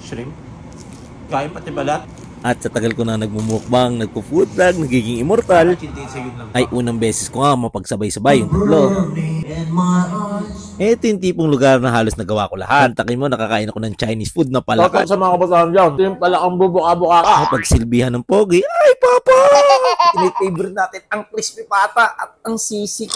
shrimp. Kain pati balat. At sa tagal ko na nagmumukbang, nagpo-food vlog, nagiging immortal, ay unang beses ko nga mapagsabay-sabay yung tatlo. Ito yung tipong lugar na halos nagawa ko lahat. Takin mo, nakakain ako ng Chinese food na palaka. Sa mga kabataan dyan, ito yung pala ang bubuka-buka ka. Pagsilbihan ng pogi, ay papa! Favorite natin ang crispy pata at ang sisig.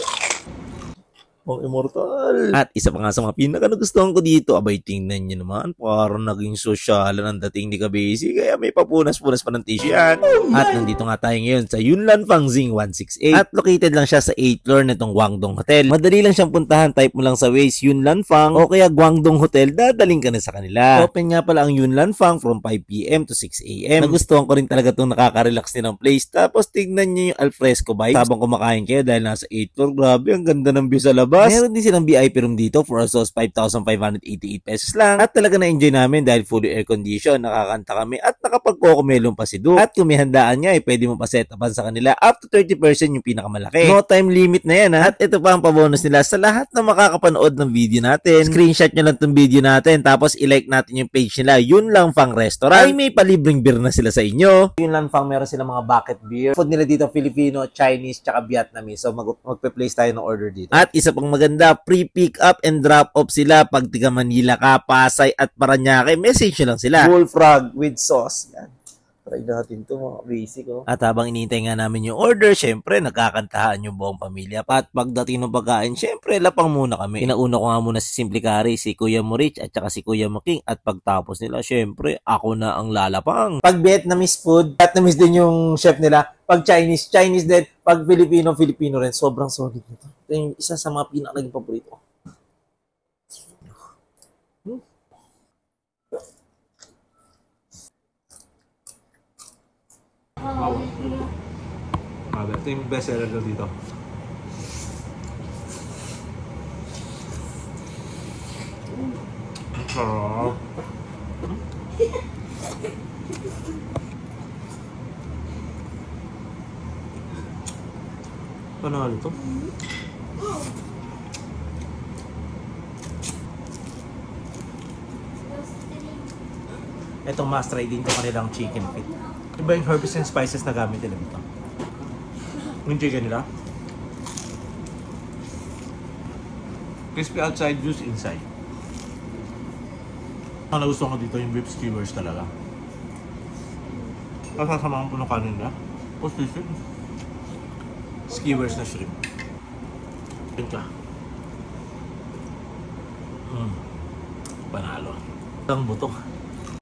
Ang immortal. At isa pa nga sa mga pinaka-nagustuhan ko dito, abay tingnan nyo naman, parang naging sosyalan ang dating ni Kabesi, kaya may papunas-punas pa ng tissue yan. At nandito nga tayo ngayon sa Yunnan Fangxing 168. At located lang siya sa 8th floor nitong Guangdong Hotel. Madali lang siyang puntahan, type mo lang sa Waze Yunnan Fang o kaya Guangdong Hotel, dadaling ka na sa kanila. Open nga pala ang Yunnan Fang from 5 PM to 6 AM. Nagustuhan ko rin talaga itong nakaka-relax nilang place. Tapos tignan nyo yung alfresco vibes habang kumakain kayo dahil nasa 8th floor. Grabe, ang ganda ng view sa labas. Meron din silang VIP room dito for us 5,588 pesos lang. At talaga na-enjoy namin dahil fully air condition, nakakanta kami at nakapag-cocomelon pa si Du. At kung may handaan nga, pwede mo pa set upan sa kanila up to 30% yung pinakamalaki. No time limit na yan ha. At ito pa ang pabonus nila sa lahat na makakapanood ng video natin. Screenshot nyo lang tong video natin tapos i-like natin yung page nila. Yun lang Fang Restaurant. Ay may palibreng beer na sila sa inyo. Yun lang Fang, meron silang mga bucket beer. Food nila dito Filipino, Chinese, tsaka Vietnamese. So magpe-place tayo ng order dito. At isa pang maganda, free pick up and drop off sila pag tiga Manila ka, Pasay at Paranaque. Message nyo lang sila. Bullfrog with sauce. Yan. Try natin ito mga basic. Oh. At habang inintay nga namin yung order, syempre nagkakantahan yung buong pamilya. At pagdating ng pagkain, syempre lapang muna kami. Inauna ko nga muna si Simple Curry, si Kuya Morich at saka si Kuya Making. At pagtapos nila, syempre ako na ang lalapang. Pag Vietnamese food, Vietnamese din yung chef nila. Pag Chinese, Chinese din. Pag Filipino, Filipino rin. Sobrang solid nito. Ito yung isa sa mga pinaka-naging paborito ko. Ito yung best seller dito. Sarap. Panalo to? Itong must try din ko kanilang chicken feet. Iba yung herbs and spices na gamit nila dito. Yung chicken nila. Crispy outside, juice inside. Ang nagustuhan ko dito yung beef skewers talaga. Kasasamahan po ng kanin nila. Tapos this is skewers na shrimp. Yun ka. Panalo. Ang buto.